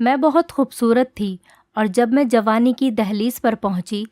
मैं बहुत खूबसूरत थी और जब मैं जवानी की दहलीज पर पहुंची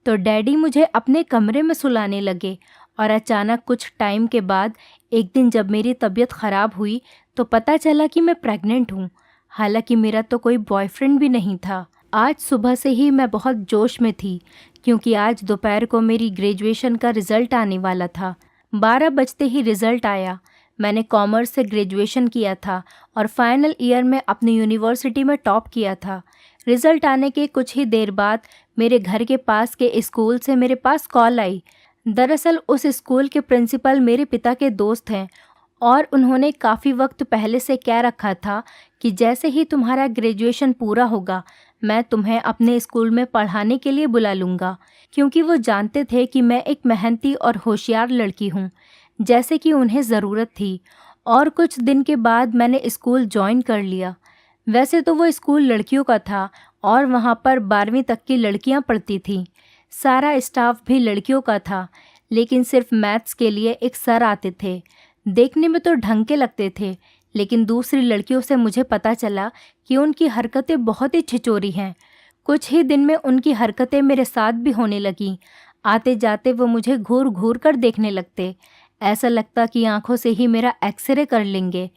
तो डैडी मुझे अपने कमरे में सुलाने लगे और अचानक कुछ टाइम के बाद एक दिन जब मेरी तबीयत ख़राब हुई तो पता चला कि मैं प्रेग्नेंट हूँ। हालांकि मेरा तो कोई बॉयफ्रेंड भी नहीं था। आज सुबह से ही मैं बहुत जोश में थी क्योंकि आज दोपहर को मेरी ग्रेजुएशन का रिज़ल्ट आने वाला था। 12 बजते ही रिज़ल्ट आया। मैंने कॉमर्स से ग्रेजुएशन किया था और फाइनल ईयर में अपनी यूनिवर्सिटी में टॉप किया था। रिज़ल्ट आने के कुछ ही देर बाद मेरे घर के पास के स्कूल से मेरे पास कॉल आई। दरअसल उस स्कूल के प्रिंसिपल मेरे पिता के दोस्त हैं और उन्होंने काफ़ी वक्त पहले से कह रखा था कि जैसे ही तुम्हारा ग्रेजुएशन पूरा होगा मैं तुम्हें अपने स्कूल में पढ़ाने के लिए बुला लूँगा, क्योंकि वो जानते थे कि मैं एक मेहनती और होशियार लड़की हूँ जैसे कि उन्हें ज़रूरत थी। और कुछ दिन के बाद मैंने स्कूल ज्वाइन कर लिया। वैसे तो वो स्कूल लड़कियों का था और वहाँ पर 12वीं तक की लड़कियाँ पढ़ती थीं। सारा स्टाफ भी लड़कियों का था, लेकिन सिर्फ मैथ्स के लिए एक सर आते थे। देखने में तो ढंग के लगते थे, लेकिन दूसरी लड़कियों से मुझे पता चला कि उनकी हरकतें बहुत ही छिचोरी हैं। कुछ ही दिन में उनकी हरकतें मेरे साथ भी होने लगीं। आते जाते वो मुझे घूर घूर कर देखने लगते। ऐसा लगता कि आंखों से ही मेरा एक्सरे कर लेंगे।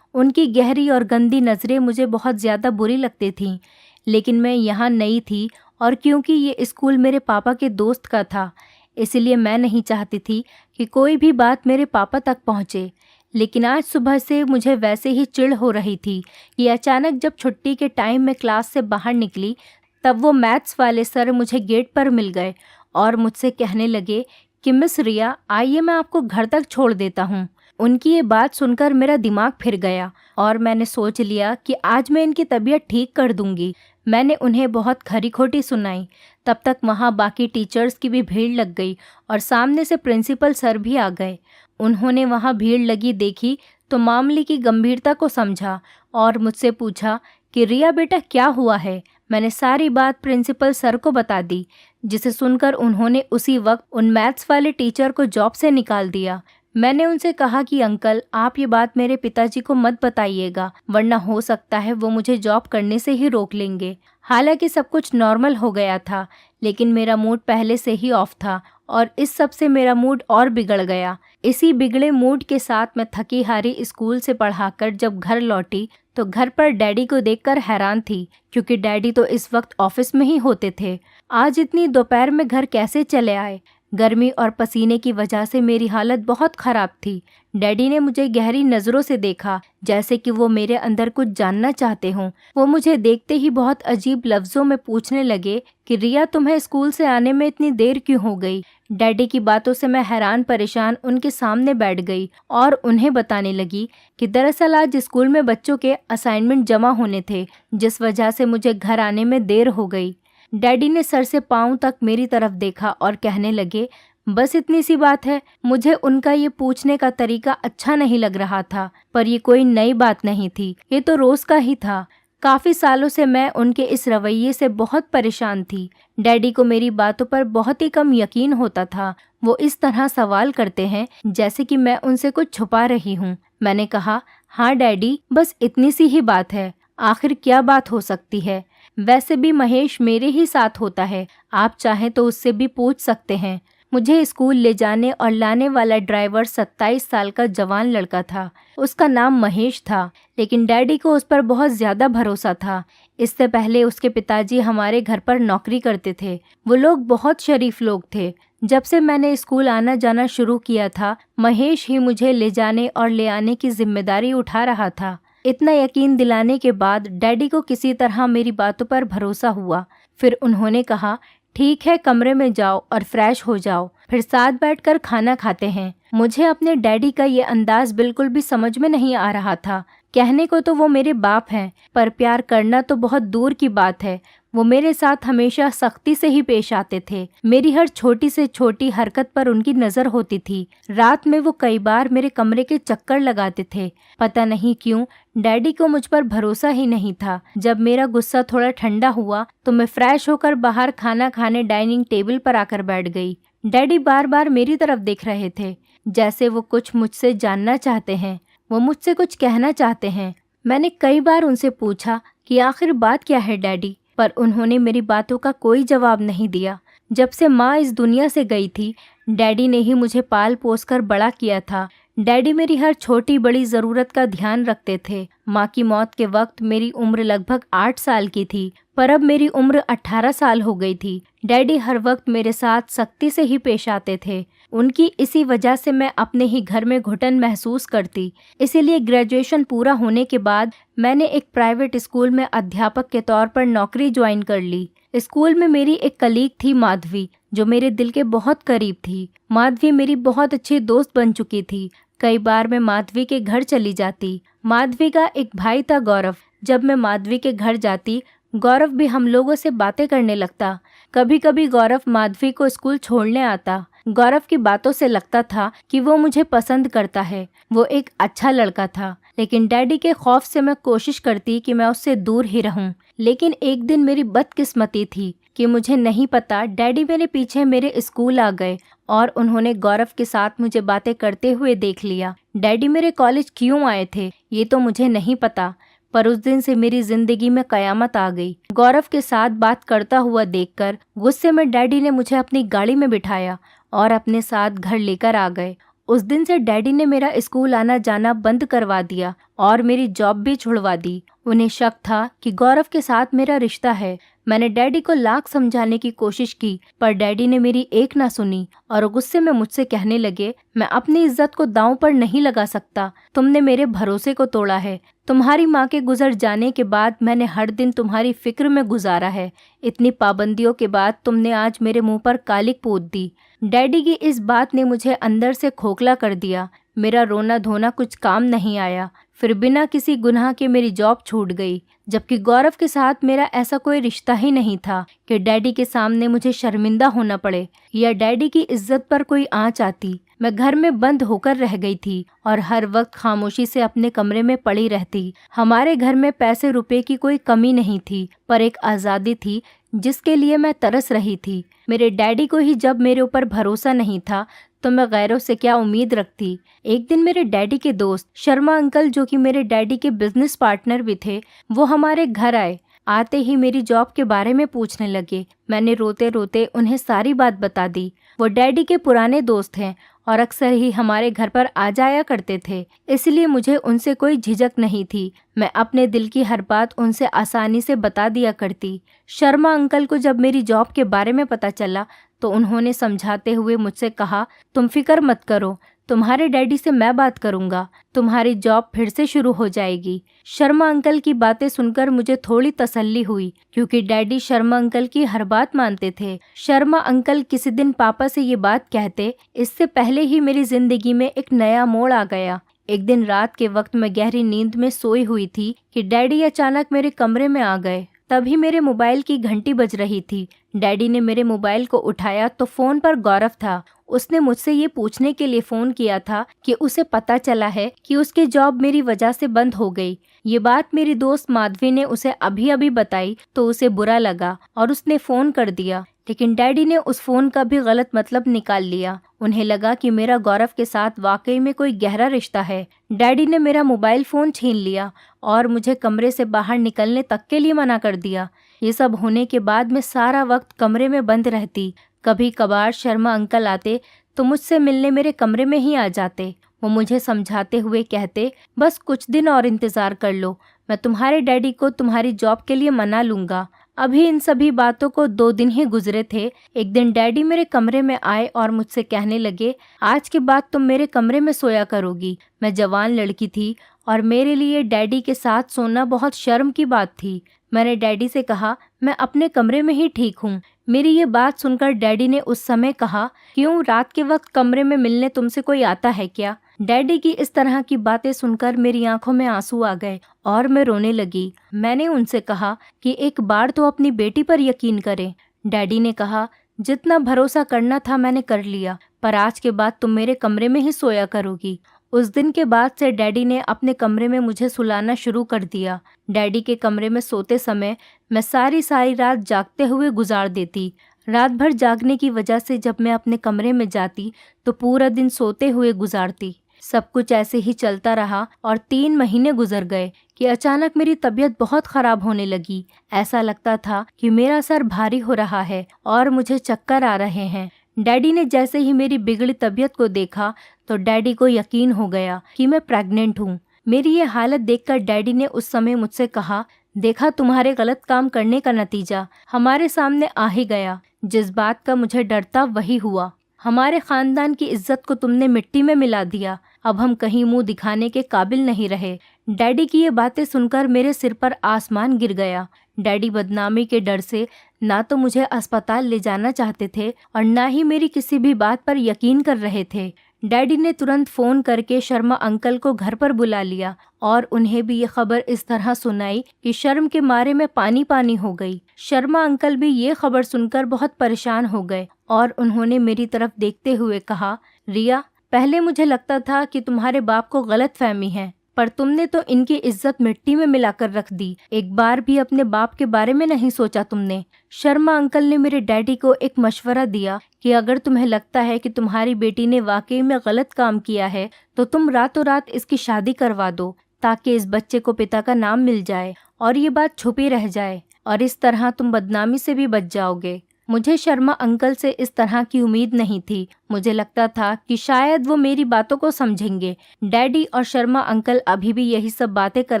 उनकी गहरी और गंदी नज़रें मुझे बहुत ज़्यादा बुरी लगती थीं, लेकिन मैं यहाँ नई थी और क्योंकि ये स्कूल मेरे पापा के दोस्त का था, इसलिए मैं नहीं चाहती थी कि कोई भी बात मेरे पापा तक पहुँचे। लेकिन आज सुबह से मुझे वैसे ही चिढ़ हो रही थी कि अचानक जब छुट्टी के टाइम में क्लास से बाहर निकली तब वो मैथ्स वाले सर मुझे गेट पर मिल गए और मुझसे कहने लगे कि मिस रिया, आइए मैं आपको घर तक छोड़ देता हूँ। उनकी ये बात सुनकर मेरा दिमाग फिर गया और मैंने सोच लिया कि आज मैं इनकी तबीयत ठीक कर दूंगी। मैंने उन्हें बहुत खरी खोटी सुनाई। तब तक वहाँ बाकी टीचर्स की भी भीड़ लग गई और सामने से प्रिंसिपल सर भी आ गए। उन्होंने वहाँ भीड़ लगी देखी तो मामले की गंभीरता को समझा और मुझसे पूछा कि रिया बेटा क्या हुआ है। मैंने सारी बात प्रिंसिपल सर को बता दी, जिसे सुनकर उन्होंने उसी वक्त उन मैथ्स वाले टीचर को जॉब से निकाल दिया। मैंने उनसे कहा कि अंकल, आप ये बात मेरे पिताजी को मत बताइएगा, वरना हो सकता है वो मुझे जॉब करने से ही रोक लेंगे। हालांकि सब कुछ नॉर्मल हो गया था, लेकिन मेरा मूड पहले से ही ऑफ था और इस सब से मेरा मूड और बिगड़ गया। इसी बिगड़े मूड के साथ मैं थकी हारी स्कूल से पढ़ाकर जब घर लौटी तो घर पर डैडी को देखकर हैरान थी, क्योंकि डैडी तो इस वक्त ऑफिस में ही होते थे। आज इतनी दोपहर में घर कैसे चले आए? गर्मी और पसीने की वजह से मेरी हालत बहुत ख़राब थी। डैडी ने मुझे गहरी नज़रों से देखा, जैसे कि वो मेरे अंदर कुछ जानना चाहते हों। वो मुझे देखते ही बहुत अजीब लफ्ज़ों में पूछने लगे कि रिया, तुम्हें स्कूल से आने में इतनी देर क्यों हो गई? डैडी की बातों से मैं हैरान परेशान उनके सामने बैठ गई और उन्हें बताने लगी कि दरअसल आज स्कूल में बच्चों के असाइनमेंट जमा होने थे, जिस वजह से मुझे घर आने में देर हो गई। डैडी ने सर से पाँव तक मेरी तरफ देखा और कहने लगे, बस इतनी सी बात है? मुझे उनका ये पूछने का तरीका अच्छा नहीं लग रहा था, पर ये कोई नई बात नहीं थी, ये तो रोज़ का ही था। काफ़ी सालों से मैं उनके इस रवैये से बहुत परेशान थी। डैडी को मेरी बातों पर बहुत ही कम यकीन होता था। वो इस तरह सवाल करते हैं जैसे कि मैं उनसे कुछ छुपा रही हूँ। मैंने कहा, हाँ डैडी, बस इतनी सी ही बात है। आखिर क्या बात हो सकती है? वैसे भी महेश मेरे ही साथ होता है, आप चाहें तो उससे भी पूछ सकते हैं। मुझे स्कूल ले जाने और लाने वाला ड्राइवर 27 साल का जवान लड़का था। उसका नाम महेश था, लेकिन डैडी को उस पर बहुत ज़्यादा भरोसा था। इससे पहले उसके पिताजी हमारे घर पर नौकरी करते थे। वो लोग बहुत शरीफ लोग थे। जब से मैंने स्कूल आना जाना शुरू किया था, महेश ही मुझे ले जाने और ले आने की जिम्मेदारी उठा रहा था। इतना यकीन दिलाने के बाद डैडी को किसी तरह मेरी बातों पर भरोसा हुआ। फिर उन्होंने कहा, ठीक है, कमरे में जाओ और फ्रेश हो जाओ, फिर साथ बैठकर खाना खाते हैं। मुझे अपने डैडी का ये अंदाज बिल्कुल भी समझ में नहीं आ रहा था। कहने को तो वो मेरे बाप हैं, पर प्यार करना तो बहुत दूर की बात है। वो मेरे साथ हमेशा सख्ती से ही पेश आते थे। मेरी हर छोटी से छोटी हरकत पर उनकी नज़र होती थी। रात में वो कई बार मेरे कमरे के चक्कर लगाते थे। पता नहीं क्यों डैडी को मुझ पर भरोसा ही नहीं था। जब मेरा गुस्सा थोड़ा ठंडा हुआ तो मैं फ्रेश होकर बाहर खाना खाने डाइनिंग टेबल पर आकर बैठ गई। डैडी बार बार मेरी तरफ देख रहे थे, जैसे वो कुछ मुझसे जानना चाहते हैं, वो मुझसे कुछ कहना चाहते हैं। मैंने कई बार उनसे पूछा कि आखिर बात क्या है डैडी, पर उन्होंने मेरी बातों का कोई जवाब नहीं दिया। जब से माँ इस दुनिया से गई थी, डैडी ने ही मुझे पाल पोस कर बड़ा किया था। डैडी मेरी हर छोटी बड़ी ज़रूरत का ध्यान रखते थे। माँ की मौत के वक्त मेरी उम्र लगभग 8 साल की थी, पर अब मेरी उम्र 18 साल हो गई थी। डैडी हर वक्त मेरे साथ सख्ती से ही पेश आते थे। उनकी इसी वजह से मैं अपने ही घर में घुटन महसूस करती। इसीलिए ग्रेजुएशन पूरा होने के बाद मैंने एक प्राइवेट स्कूल में अध्यापक के तौर पर नौकरी ज्वाइन कर ली। स्कूल में मेरी एक कलीग थी माधवी, जो मेरे दिल के बहुत करीब थी। माधवी मेरी बहुत अच्छी दोस्त बन चुकी थी। कई बार मैं माधवी के घर चली जाती। माधवी का एक भाई था गौरव। जब मैं माधवी के घर जाती, गौरव भी हम लोगों से बातें करने लगता। कभी कभी गौरव माधवी को स्कूल छोड़ने आता। गौरव की बातों से लगता था कि वो मुझे पसंद करता है। वो एक अच्छा लड़का था, लेकिन डैडी के खौफ से मैं कोशिश करती कि मैं उससे दूर ही रहूं। लेकिन एक दिन मेरी बदकिस्मती थी कि मुझे नहीं पता, डैडी मेरे पीछे मेरे स्कूल आ गए और उन्होंने गौरव के साथ मुझे बातें करते हुए देख लिया। डैडी मेरे कॉलेज क्यों आए थे ये तो मुझे नहीं पता, पर उस दिन से मेरी जिंदगी में कयामत आ गई। गौरव के साथ बात करता हुआ देखकर गुस्से में डैडी ने मुझे अपनी गाड़ी में बिठाया और अपने साथ घर लेकर आ गए। उस दिन से डैडी ने मेरा स्कूल आना जाना बंद करवा दिया और मेरी जॉब भी छुड़वा दी। उन्हें शक था कि गौरव के साथ मेरा रिश्ता है। मैंने डैडी को लाख समझाने की कोशिश की, पर डैडी ने मेरी एक ना सुनी और गुस्से में मुझसे कहने लगे, मैं अपनी इज्जत को दांव पर नहीं लगा सकता। तुमने मेरे भरोसे को तोड़ा है। तुम्हारी माँ के गुजर जाने के बाद मैंने हर दिन तुम्हारी फिक्र में गुजारा है। इतनी पाबंदियों के बाद तुमने आज मेरे मुंह पर कालिक पोत दी। डैडी की इस बात ने मुझे अंदर से खोखला कर दिया। मेरा रोना धोना कुछ काम नहीं आया। फिर बिना किसी गुनाह के मेरी जॉब छूट गई, जबकि गौरव के साथ मेरा ऐसा कोई रिश्ता ही नहीं था कि डैडी के सामने मुझे शर्मिंदा होना पड़े या डैडी की इज्जत पर कोई आंच आती। मैं घर में बंद होकर रह गई थी और हर वक्त खामोशी से अपने कमरे में पड़ी रहती। हमारे घर में पैसे रुपए की कोई कमी नहीं थी, पर एक आज़ादी थी जिसके लिए मैं तरस रही थी। मेरे डैडी को ही जब मेरे ऊपर भरोसा नहीं था, तो मैं गैरों से क्या उम्मीद रखती। एक दिन मेरे डैडी के दोस्त शर्मा अंकल, जो कि मेरे डैडी के बिजनेस पार्टनर भी थे, वो हमारे घर आए। आते ही मेरी जॉब के बारे में पूछने लगे। मैंने रोते रोते उन्हें सारी बात बता दी। वो डैडी के पुराने दोस्त हैं और अक्सर ही हमारे घर पर आ जाया करते थे, इसलिए मुझे उनसे कोई झिझक नहीं थी। मैं अपने दिल की हर बात उनसे आसानी से बता दिया करती। शर्मा अंकल को जब मेरी जॉब के बारे में पता चला, तो उन्होंने समझाते हुए मुझसे कहा, तुम फिक्र मत करो, तुम्हारे डैडी से मैं बात करूंगा, तुम्हारी जॉब फिर से शुरू हो जाएगी। शर्मा अंकल की बातें सुनकर मुझे थोड़ी तसल्ली हुई, क्योंकि डैडी शर्मा अंकल की हर बात मानते थे। शर्मा अंकल किसी दिन पापा से ये बात कहते, इससे पहले ही मेरी जिंदगी में एक नया मोड़ आ गया। एक दिन रात के वक्त मैं गहरी नींद में सोई हुई थी कि डैडी अचानक मेरे कमरे में आ गए। तभी मेरे मोबाइल की घंटी बज रही थी। डैडी ने मेरे मोबाइल को उठाया तो फोन पर गौरव था। उसने मुझसे ये पूछने के लिए फ़ोन किया था कि उसे पता चला है कि उसकी जॉब मेरी वजह से बंद हो गई। ये बात मेरी दोस्त माधवी ने उसे अभी अभी बताई तो उसे बुरा लगा और उसने फ़ोन कर दिया, लेकिन डैडी ने उस फ़ोन का भी गलत मतलब निकाल लिया। उन्हें लगा कि मेरा गौरव के साथ वाकई में कोई गहरा रिश्ता है। डैडी ने मेरा मोबाइल फ़ोन छीन लिया और मुझे कमरे से बाहर निकलने तक के लिए मना कर दिया। ये सब होने के बाद मैं सारा वक्त कमरे में बंद रहती। कभी कभार शर्मा अंकल आते तो मुझसे मिलने मेरे कमरे में ही आ जाते। वो मुझे समझाते हुए कहते, बस कुछ दिन और इंतज़ार कर लो, मैं तुम्हारे डैडी को तुम्हारी जॉब के लिए मना लूँगा। अभी इन सभी बातों को 2 दिन ही गुजरे थे। एक दिन डैडी मेरे कमरे में आए और मुझसे कहने लगे, आज के बाद तुम मेरे कमरे में सोया करोगी। मैं जवान लड़की थी और मेरे लिए डैडी के साथ सोना बहुत शर्म की बात थी। मैंने डैडी से कहा, मैं अपने कमरे में ही ठीक हूँ। मेरी ये बात सुनकर डैडी ने उस समय कहा, क्यों, रात के वक्त कमरे में मिलने तुमसे कोई आता है क्या? डैडी की इस तरह की बातें सुनकर मेरी आंखों में आंसू आ गए और मैं रोने लगी। मैंने उनसे कहा कि एक बार तो अपनी बेटी पर यकीन करें। डैडी ने कहा, जितना भरोसा करना था मैंने कर लिया, पर आज के बाद तुम मेरे कमरे में ही सोया करोगी। उस दिन के बाद से डैडी ने अपने कमरे में मुझे सुलाना शुरू कर दिया। डैडी के कमरे में सोते समय मैं सारी रात जागते हुए गुजार देती। रात भर जागने की वजह से जब मैं अपने कमरे में जाती तो पूरा दिन सोते हुए गुजारती। सब कुछ ऐसे ही चलता रहा और 3 महीने गुजर गए कि अचानक मेरी तबीयत बहुत खराब होने लगी। ऐसा लगता था कि मेरा सर भारी हो रहा है और मुझे चक्कर आ रहे हैं। डैडी ने जैसे ही मेरी बिगड़ी तबीयत को देखा तो डैडी को यकीन हो गया कि मैं प्रेग्नेंट हूँ। मेरी ये हालत देखकर डैडी ने उस समय मुझसे कहा, देखा तुम्हारे गलत काम करने का नतीजा हमारे सामने आ ही गया। जिस बात का मुझे डर था वही हुआ। हमारे खानदान की इज्जत को तुमने मिट्टी में मिला दिया। अब हम कहीं मुंह दिखाने के काबिल नहीं रहे। डैडी की ये बातें सुनकर मेरे सिर पर आसमान गिर गया। डैडी बदनामी के डर से ना तो मुझे अस्पताल ले जाना चाहते थे और ना ही मेरी किसी भी बात पर यकीन कर रहे थे। डैडी ने तुरंत फ़ोन करके शर्मा अंकल को घर पर बुला लिया और उन्हें भी ये खबर इस तरह सुनाई कि शर्म के मारे में पानी पानी हो गई। शर्मा अंकल भी ये खबर सुनकर बहुत परेशान हो गए और उन्होंने मेरी तरफ देखते हुए कहा, रिया, पहले मुझे लगता था कि तुम्हारे बाप को गलतफहमी है, पर तुमने तो इनकी इज्जत मिट्टी में मिलाकर रख दी। एक बार भी अपने बाप के बारे में नहीं सोचा तुमने। शर्मा अंकल ने मेरे डैडी को एक मशवरा दिया कि अगर तुम्हें लगता है कि तुम्हारी बेटी ने वाकई में गलत काम किया है तो तुम रातों रात इसकी शादी करवा दो, ताकि इस बच्चे को पिता का नाम मिल जाए और ये बात छुपी रह जाए और इस तरह तुम बदनामी से भी बच जाओगे। मुझे शर्मा अंकल से इस तरह की उम्मीद नहीं थी। मुझे लगता था कि शायद वो मेरी बातों को समझेंगे। डैडी और शर्मा अंकल अभी भी यही सब बातें कर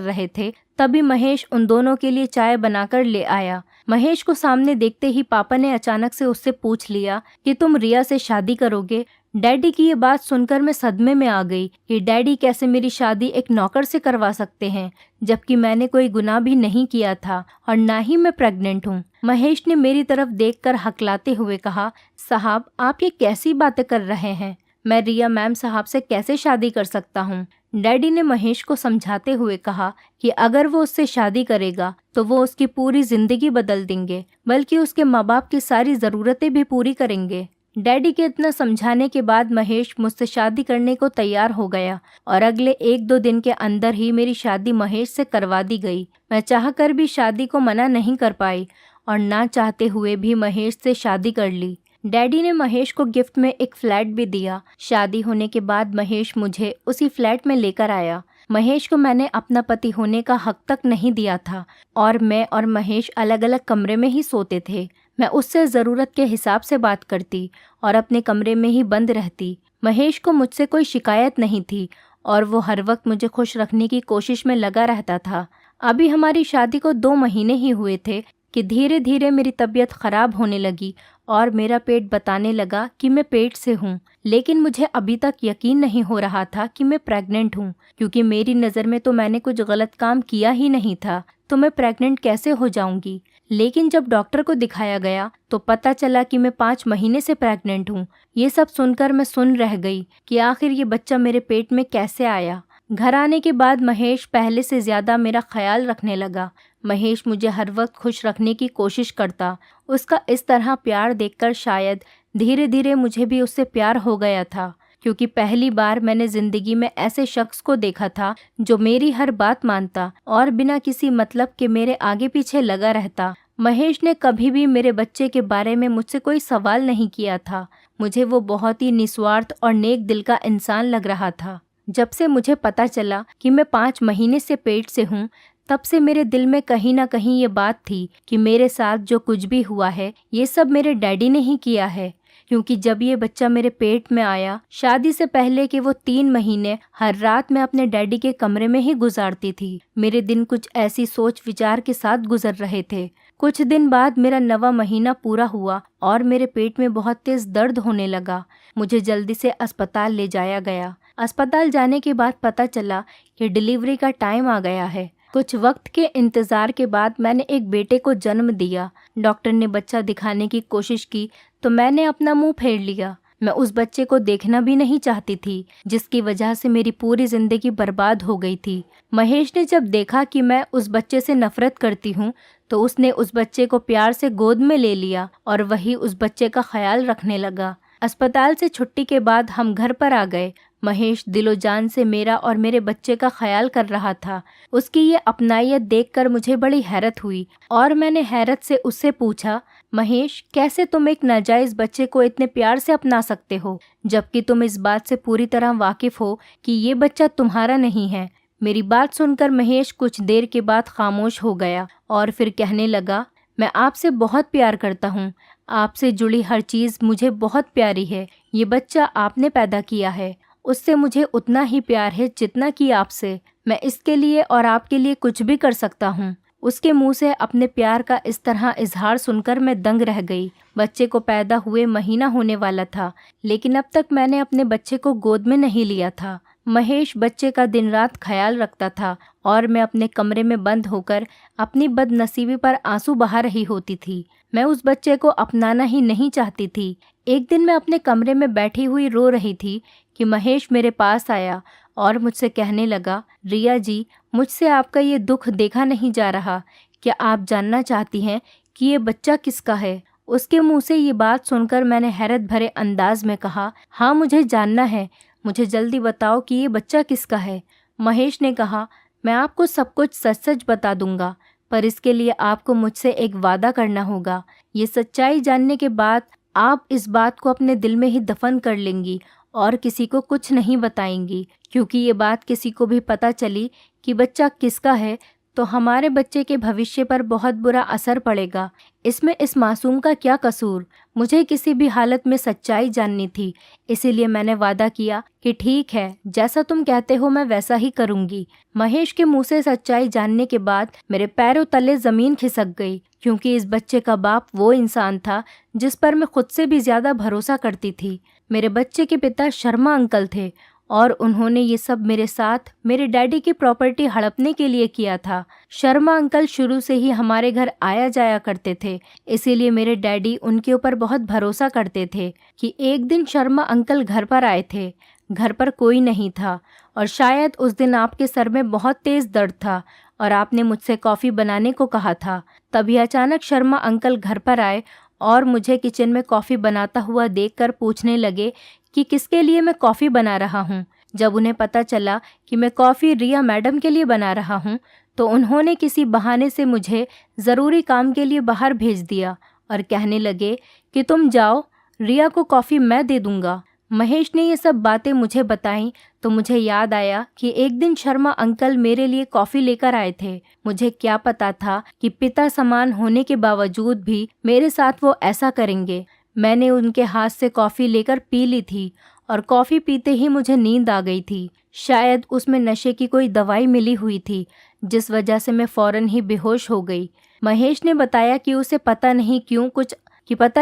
रहे थे। तभी महेश उन दोनों के लिए चाय बनाकर ले आया। महेश को सामने देखते ही पापा ने अचानक से उससे पूछ लिया कि तुम रिया से शादी करोगे। डैडी की ये बात सुनकर मैं सदमे में आ गई कि डैडी कैसे मेरी शादी एक नौकर से करवा सकते हैं, जबकि मैंने कोई गुनाह भी नहीं किया था और ना ही मैं प्रेग्नेंट हूँ। महेश ने मेरी तरफ देखकर हकलाते हुए कहा, साहब आप ये कैसी बातें कर रहे हैं? मैं रिया मैम साहब से कैसे शादी कर सकता हूँ? डैडी ने महेश को समझाते हुए कहा कि अगर वो उससे शादी करेगा तो वो उसकी पूरी जिंदगी बदल देंगे, बल्कि उसके माँ बाप की सारी ज़रूरतें भी पूरी करेंगे। डैडी के इतना समझाने के बाद महेश मुझसे शादी करने को तैयार हो गया और अगले 1-2 दिन के अंदर ही मेरी शादी महेश से करवा दी गई। मैं चाहकर भी शादी को मना नहीं कर पाई और ना चाहते हुए भी महेश से शादी कर ली। डैडी ने महेश को गिफ्ट में एक फ्लैट भी दिया। शादी होने के बाद महेश मुझे उसी फ्लैट में लेकर आया। महेश को मैंने अपना पति होने का हक तक नहीं दिया था और मैं और महेश अलग अलग कमरे में ही सोते थे। मैं उससे ज़रूरत के हिसाब से बात करती और अपने कमरे में ही बंद रहती। महेश को मुझसे कोई शिकायत नहीं थी और वो हर वक्त मुझे खुश रखने की कोशिश में लगा रहता था। अभी हमारी शादी को 2 महीने ही हुए थे कि धीरे धीरे मेरी तबीयत ख़राब होने लगी और मेरा पेट बताने लगा कि मैं पेट से हूँ। लेकिन मुझे अभी तक यकीन नहीं हो रहा था कि मैं प्रेग्नेंट हूँ, क्योंकि मेरी नज़र में तो मैंने कुछ गलत काम किया ही नहीं था, तो मैं प्रेग्नेंट कैसे हो जाऊंगी। लेकिन जब डॉक्टर को दिखाया गया तो पता चला कि मैं 5 महीने से प्रेग्नेंट हूँ। ये सब सुनकर मैं सुन रह गई कि आखिर ये बच्चा मेरे पेट में कैसे आया। घर आने के बाद महेश पहले से ज़्यादा मेरा ख्याल रखने लगा। महेश मुझे हर वक्त खुश रखने की कोशिश करता। उसका इस तरह प्यार देखकर शायद धीरे धीरे मुझे भी उससे प्यार हो गया था, क्योंकि पहली बार मैंने ज़िंदगी में ऐसे शख्स को देखा था जो मेरी हर बात मानता और बिना किसी मतलब के मेरे आगे पीछे लगा रहता। महेश ने कभी भी मेरे बच्चे के बारे में मुझसे कोई सवाल नहीं किया था। मुझे वो बहुत ही निस्वार्थ और नेक दिल का इंसान लग रहा था। जब से मुझे पता चला कि मैं 5 महीने से पेट से हूँ, तब से मेरे दिल में कहीं ना कहीं ये बात थी कि मेरे साथ जो कुछ भी हुआ है ये सब मेरे डैडी ने ही किया है। क्योंकि जब ये बच्चा मेरे पेट में आया, शादी से पहले के वो 3 महीने हर रात मैं अपने डैडी के कमरे में ही गुजारती थी। मेरे दिन कुछ ऐसी सोच विचार के साथ गुजर रहे थे। कुछ दिन बाद मेरा 9वां महीना पूरा हुआ और मेरे पेट में बहुत तेज दर्द होने लगा। मुझे जल्दी से अस्पताल ले जाया गया। अस्पताल जाने के बाद पता चला कि डिलीवरी का टाइम आ गया है। कुछ वक्त के इंतज़ार के बाद मैंने एक बेटे को जन्म दिया। डॉक्टर ने बच्चा दिखाने की कोशिश की तो मैंने अपना मुंह फेर लिया। मैं उस बच्चे को देखना भी नहीं चाहती थी, जिसकी वजह से मेरी पूरी ज़िंदगी बर्बाद हो गई थी। महेश ने जब देखा कि मैं उस बच्चे से नफ़रत करती हूँ तो उसने उस बच्चे को प्यार से गोद में ले लिया और वही उस बच्चे का ख्याल रखने लगा। अस्पताल से छुट्टी के बाद हम घर पर आ गए। महेश दिलो जान से मेरा और मेरे बच्चे का ख्याल कर रहा था। उसकी ये अपनायत देखकर मुझे बड़ी हैरत हुई और मैंने हैरत से उससे पूछा, महेश, कैसे तुम एक नाजायज़ बच्चे को इतने प्यार से अपना सकते हो, जबकि तुम इस बात से पूरी तरह वाकिफ़ हो कि ये बच्चा तुम्हारा नहीं है। मेरी बात सुनकर महेश कुछ देर के बाद खामोश हो गया और फिर कहने लगा, मैं आपसे बहुत प्यार करता हूँ। आपसे जुड़ी हर चीज़ मुझे बहुत प्यारी है। ये बच्चा आपने पैदा किया है, उससे मुझे उतना ही प्यार है जितना कि आपसे। मैं इसके लिए और आपके लिए कुछ भी कर सकता हूँ। उसके मुंह से अपने प्यार का इस तरह इजहार सुनकर मैं दंग रह गई। बच्चे को पैदा हुए महीना होने वाला था, लेकिन अब तक मैंने अपने बच्चे को गोद में नहीं लिया था। महेश बच्चे का दिन रात ख्याल रखता था और मैं अपने कमरे में बंद होकर अपनी बदनसीबी पर आंसू बहा रही होती थी। मैं उस बच्चे को अपनाना ही नहीं चाहती थी। एक दिन मैं अपने कमरे में बैठी हुई रो रही थी कि महेश मेरे पास आया और मुझसे कहने लगा, रिया जी, मुझसे आपका ये दुख देखा नहीं जा रहा। क्या आप जानना चाहती हैं कि ये बच्चा किसका है? उसके मुंह से ये बात सुनकर मैंने हैरत भरे अंदाज में कहा, हाँ, मुझे जानना है। मुझे जल्दी बताओ कि ये बच्चा किसका है। महेश ने कहा, मैं आपको सब कुछ सच सच बता दूंगा, पर इसके लिए आपको मुझसे एक वादा करना होगा। ये सच्चाई जानने के बाद आप इस बात को अपने दिल में ही दफन कर लेंगी और किसी को कुछ नहीं बताएंगी, क्योंकि ये बात किसी को भी पता चली कि बच्चा किसका है तो हमारे बच्चे के भविष्य पर बहुत बुरा असर पड़ेगा। इसमें इस मासूम का क्या कसूर? मुझे किसी भी हालत में सच्चाई जाननी थी, इसीलिए मैंने वादा किया कि ठीक है, जैसा तुम कहते हो मैं वैसा ही करूंगी। महेश के मुंह से सच्चाई जानने के बाद मेरे पैरों तले जमीन खिसक गई, क्योंकि इस बच्चे का बाप वो इंसान था जिस पर मैं खुद से भी ज्यादा भरोसा करती थी। मेरे बच्चे के पिता शर्मा अंकल थे और उन्होंने ये सब मेरे साथ मेरे डैडी की प्रॉपर्टी हड़पने के लिए किया था। शर्मा अंकल शुरू से ही हमारे घर आया जाया करते थे, इसीलिए मेरे डैडी उनके ऊपर बहुत भरोसा करते थे कि एक दिन शर्मा अंकल घर पर आए थे। घर पर कोई नहीं था और शायद उस दिन आपके सर में बहुत तेज़ दर्द था और आपने मुझसे कॉफ़ी बनाने को कहा था। तभी अचानक शर्मा अंकल घर पर आए और मुझे किचन में कॉफ़ी बनाता हुआ देखकर पूछने लगे कि किसके लिए मैं कॉफ़ी बना रहा हूँ। जब उन्हें पता चला कि मैं कॉफ़ी रिया मैडम के लिए बना रहा हूँ तो उन्होंने किसी बहाने से मुझे ज़रूरी काम के लिए बाहर भेज दिया और कहने लगे कि तुम जाओ, रिया को कॉफ़ी मैं दे दूँगा। महेश ने ये सब बातें मुझे बताईं तो मुझे याद आया कि एक दिन शर्मा अंकल मेरे लिए कॉफ़ी लेकर आए थे। मुझे क्या पता था कि पिता समान होने के बावजूद भी मेरे साथ वो ऐसा करेंगे। मैंने उनके हाथ से कॉफ़ी लेकर पी ली थी और कॉफ़ी पीते ही मुझे नींद आ गई थी। शायद उसमें नशे की कोई दवाई मिली हुई थी, जिस वजह से मैं फ़ौरन ही बेहोश हो गई। महेश ने बताया कि पता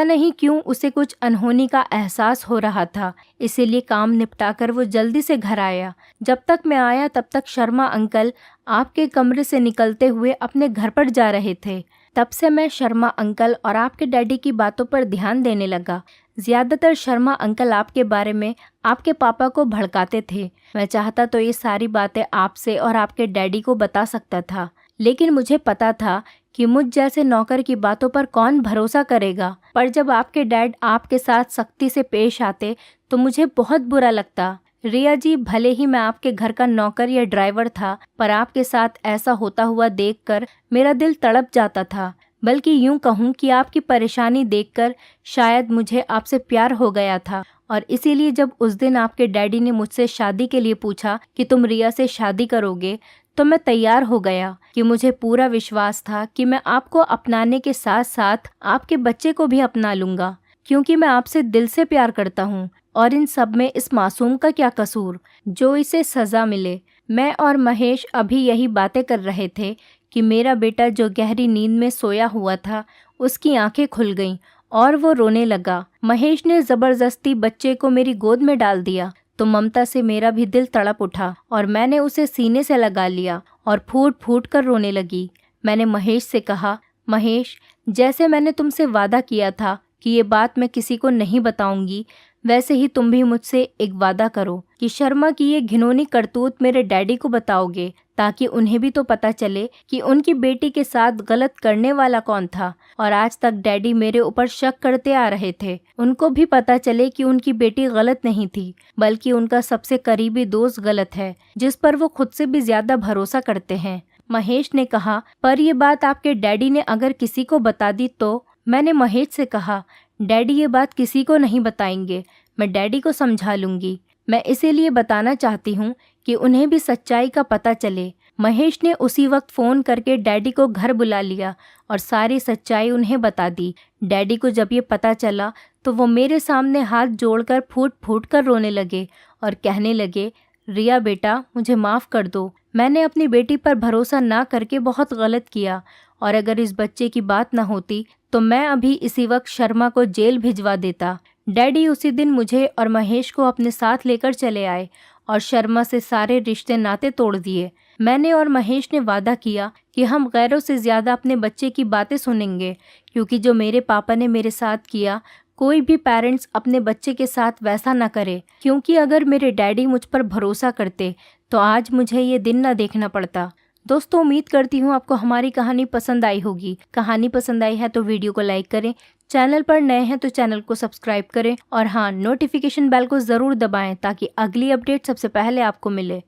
नहीं क्यों उसे कुछ अनहोनी का एहसास हो रहा था, इसीलिए काम निपटाकर वो जल्दी से घर आया। जब तक मैं आया तब तक शर्मा अंकल आपके कमरे से निकलते हुए अपने घर पर जा रहे थे। तब से मैं शर्मा अंकल और आपके डैडी की बातों पर ध्यान देने लगा। ज़्यादातर शर्मा अंकल आपके बारे में आपके पापा को भड़काते थे। मैं चाहता तो ये सारी बातें आपसे और आपके डैडी को बता सकता था, लेकिन मुझे पता था कि मुझ जैसे नौकर की बातों पर कौन भरोसा करेगा। पर जब आपके डैड आपके साथ सख्ती से पेश आते तो मुझे बहुत बुरा लगता। रिया जी, भले ही मैं आपके घर का नौकर या ड्राइवर था, पर आपके साथ ऐसा होता हुआ देखकर मेरा दिल तड़प जाता था। बल्कि यूं कहूं कि आपकी परेशानी देखकर शायद मुझे आपसे प्यार हो गया था और इसीलिए जब उस दिन आपके डैडी ने मुझसे शादी के लिए पूछा कि तुम रिया से शादी करोगे तो मैं तैयार हो गया कि मुझे पूरा विश्वास था कि मैं आपको अपनाने के साथ साथ आपके बच्चे को भी अपना लूँगा, क्योंकि मैं आपसे दिल से प्यार करता हूँ। और इन सब में इस मासूम का क्या कसूर जो इसे सज़ा मिले। मैं और महेश अभी यही बातें कर रहे थे कि मेरा बेटा जो गहरी नींद में सोया हुआ था उसकी आंखें खुल गईं और वो रोने लगा। महेश ने ज़बरदस्ती बच्चे को मेरी गोद में डाल दिया तो ममता से मेरा भी दिल तड़प उठा और मैंने उसे सीने से लगा लिया और फूट फूट कर रोने लगी। मैंने महेश से कहा, महेश, जैसे मैंने तुमसे वादा किया था कि ये बात मैं किसी को नहीं बताऊंगी, वैसे ही तुम भी मुझसे एक वादा करो कि शर्मा की ये घिनौनी करतूत मेरे डैडी को बताओगे, ताकि उन्हें भी तो पता चले कि उनकी बेटी के साथ गलत करने वाला कौन था। और आज तक डैडी मेरे ऊपर शक करते आ रहे थे। उनको भी पता चले कि उनकी बेटी गलत नहीं थी, बल्कि उनका सबसे करीबी दोस्त गलत है, जिस पर वो खुद से भी ज्यादा भरोसा करते हैं। महेश ने कहा, पर ये बात आपके डैडी ने अगर किसी को बता दी तो? मैंने महेश से कहा, डैडी ये बात किसी को नहीं बताएंगे, मैं डैडी को समझा लूंगी। मैं इसीलिए बताना चाहती हूँ कि उन्हें भी सच्चाई का पता चले। महेश ने उसी वक्त फ़ोन करके डैडी को घर बुला लिया और सारी सच्चाई उन्हें बता दी। डैडी को जब ये पता चला तो वो मेरे सामने हाथ जोड़कर फूट फूट कर रोने लगे और कहने लगे, रिया बेटा, मुझे माफ़ कर दो। मैंने अपनी बेटी पर भरोसा ना करके बहुत गलत किया, और अगर इस बच्चे की बात ना होती तो मैं अभी इसी वक्त शर्मा को जेल भिजवा देता। डैडी उसी दिन मुझे और महेश को अपने साथ लेकर चले आए और शर्मा से सारे रिश्ते नाते तोड़ दिए। मैंने और महेश ने वादा किया कि हम गैरों से ज़्यादा अपने बच्चे की बातें सुनेंगे, क्योंकि जो मेरे पापा ने मेरे साथ किया, कोई भी पेरेंट्स अपने बच्चे के साथ वैसा ना करे। क्योंकि अगर मेरे डैडी मुझ पर भरोसा करते तो आज मुझे ये दिन ना देखना पड़ता। दोस्तों, उम्मीद करती हूँ आपको हमारी कहानी पसंद आई होगी। कहानी पसंद आई है तो वीडियो को लाइक करें, चैनल पर नए हैं तो चैनल को सब्सक्राइब करें और हाँ, नोटिफिकेशन बेल को ज़रूर दबाएं ताकि अगली अपडेट सबसे पहले आपको मिले।